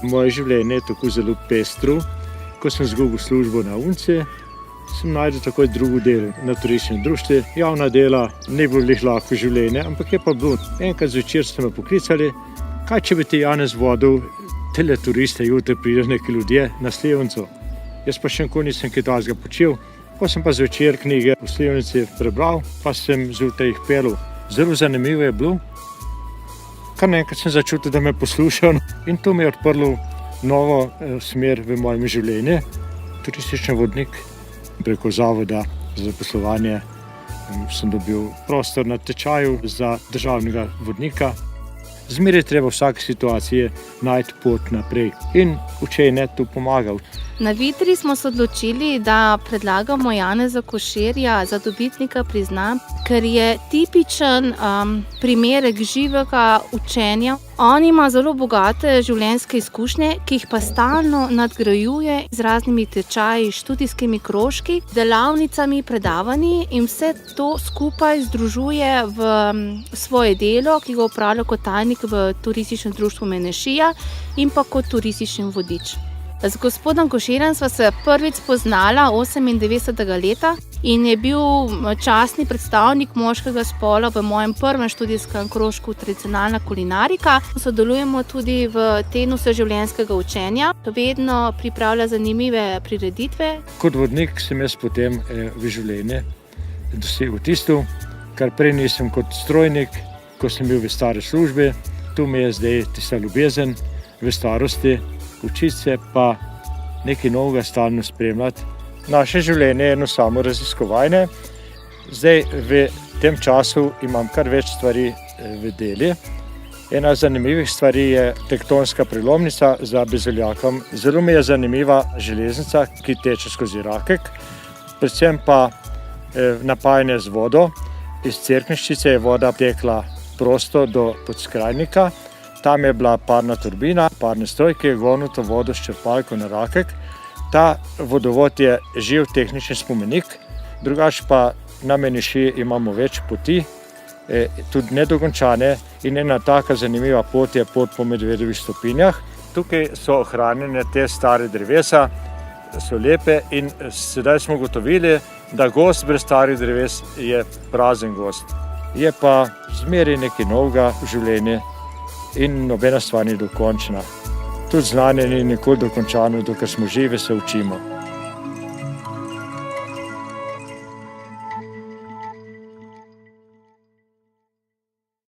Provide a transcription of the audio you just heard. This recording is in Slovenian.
Moje življenje je tako zelo pestro. Ko sem izgubil službo na UNCE, sem našel takoj drugo delo na turističnem društvu. Javna dela ni bilo lahko življenje, ampak je pa bilo. Enkrat zvečer ste me poklicali, kaj če bi ti Janez vodil tele turiste, jutri pridejo neki ljudje na Slivnico. Jaz pa še nikoli nisem kaj takega počel. Ko sem pa zvečer knjige v Slivnici prebral, pa sem zjutraj jih pelil. Zelo zanimivo je bilo. Kar naenkrat sem začutil, da me poslušajo in to mi je odprlo novo smer v mojem življenju. Turistični vodnik preko Zavoda za zaposlovanje sem dobil prostor na tečaju za državnega vodnika. Zmeraj treba v vsaki situaciji najti pot naprej in učenje tu pomaga. Na Vidri smo se odločili, da predlagamo Janeza Koširja za dobitnika priznanj, ker je tipičen primerek živega učenja. On ima zelo bogate življenjske izkušnje, ki jih pa stalno nadgrajuje z raznimi tečaji, študijskimi krožki, delavnicami, predavanji in vse to skupaj združuje v svoje delo, ki ga opravlja kot tajnik v turističnem društvu Menešija in pa kot turistični vodič. Z gospodom Koširjem sva se prvič spoznala 98. leta in je bil častni predstavnik moškega spola v mojem prvem študijskem krožku Tradicionalna kulinarika. Sodelujemo tudi v tednu vseživljenjskega učenja. Vedno pripravlja zanimive prireditve. Kot vodnik sem jaz potem v življenje dosegel tisto, kar prej nisem kot strojnik, ko sem bil v stari službi. Tu mi je zdaj tista ljubezen v starosti. Učiti se pa nekaj novega stalno spremljati. Naše življenje je eno samo raziskovanje. Zdaj v tem času imam kar več stvari v deli. Ena zanimivih stvari je tektonska prelomnica za Bezveljakom. Zelo mi je zanimiva železnica, ki teče skozi Rakek. Predvsem pa napajanje z vodo. Iz Cerkniščice je voda tekla prosto do Podskrajnika. Tam je bila parna turbina, parni stroj, ki je gonil to vodo s črpalko na Rakek. Ta vodovod je živ tehnični spomenik, drugače pa na Menešiji imamo več poti, tudi nedokončane in ena taka zanimiva pot je pot po Medvedovih stopinjah. Tukaj so ohranjene te stare drevesa, so lepe in sedaj smo ugotovili, da gozd brez starih dreves je prazen gozd. Je pa zmeraj nekaj novega v življenju. In nobena stvar ni dokončna. Tudi znanje ni nikoli dokončano, dokler smo živi, se učimo.